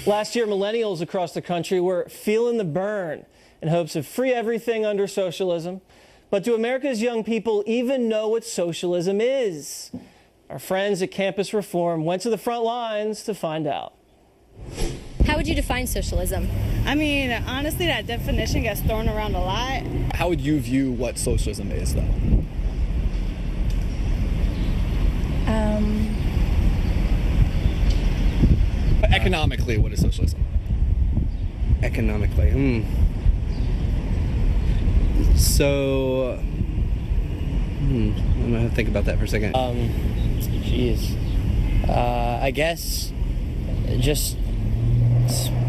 Last year, millennials across the country were feeling the burn in hopes of free everything under socialism. But do America's young people even know what socialism is? Our friends at Campus Reform went to the front lines to find out. How would you define socialism? I mean, honestly, that definition gets thrown around a lot. How would you view what socialism is, though? Economically, what is socialism? Economically, So, I'm gonna think about that for a second. I guess just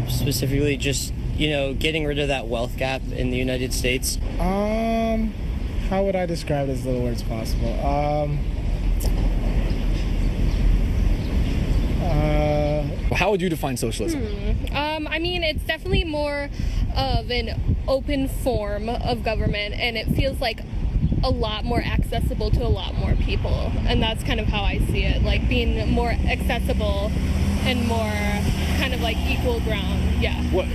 specifically just, getting rid of that wealth gap in the United States. How would I describe it as little words possible? How would you define socialism? I mean, it's definitely more of an open form of government, and it feels like a lot more accessible to a lot more people. And that's kind of how I see it, like being more accessible and more kind of like equal ground. Yeah. What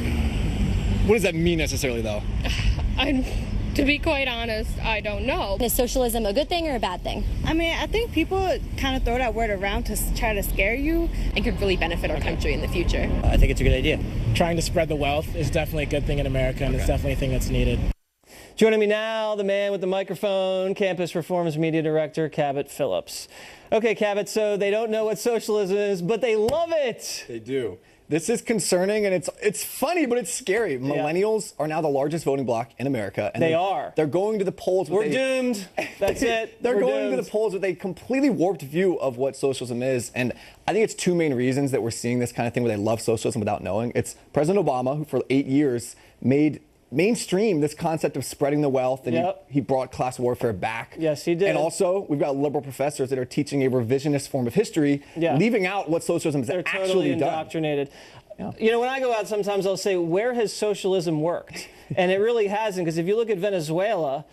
does that mean necessarily, though? To be quite honest, I don't know. Is socialism a good thing or a bad thing? I mean, I think people kind of throw that word around to try to scare you. It could really benefit our country in the future. I think it's a good idea. Trying to spread the wealth is definitely a good thing in America, and it's definitely a thing that's needed. Joining me now, the man with the microphone, Campus Reform's media director, Cabot Phillips. Okay, Cabot, so they don't know what socialism is, but they love it. They do. This is concerning, and it's funny, but it's scary. Millennials are now the largest voting bloc in America. And they are. They're going to the polls. We're doomed. That's it. They're going to the polls with a completely warped view of what socialism is. And I think it's two main reasons that we're seeing this kind of thing where they love socialism without knowing. It's President Obama, who for 8 years made mainstream this concept of spreading the wealth, and he brought class warfare back. Yes, he did. And also, we've got liberal professors that are teaching a revisionist form of history, leaving out what socialism is actually totally indoctrinated. Yeah. When I go out, sometimes I'll say, where has socialism worked? And it really hasn't, because if you look at Venezuela,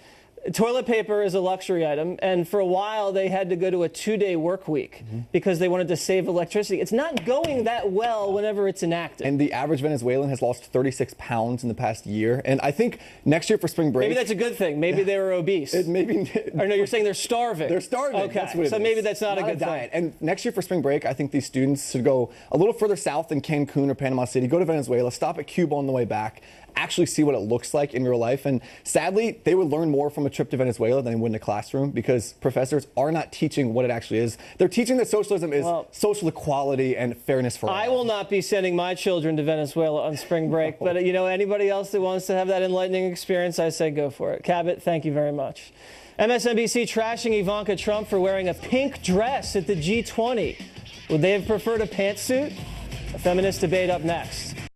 toilet paper is a luxury item, and for a while they had to go to a 2-day work week because they wanted to save electricity. It's not going that well whenever it's enacted. And the average Venezuelan has lost 36 pounds in the past year. And I think next year for spring break... Maybe that's a good thing. Maybe they were obese. Or no, you're saying they're starving. They're starving. Okay, that's what so maybe that's not a good diet. thing. And next year for spring break, I think these students should go a little further south than Cancun or Panama City, go to Venezuela, stop at Cuba on the way back, actually see what it looks like in real life. And sadly, they would learn more from a trip to Venezuela than they would in a classroom, because professors are not teaching what it actually is. They're teaching that socialism is social equality and fairness for all. I will not be sending my children to Venezuela on spring break, but anybody else that wants to have that enlightening experience, I say go for it. Cabot, thank you very much. MSNBC trashing Ivanka Trump for wearing a pink dress at the G20. Would they have preferred a pantsuit? A feminist debate up next.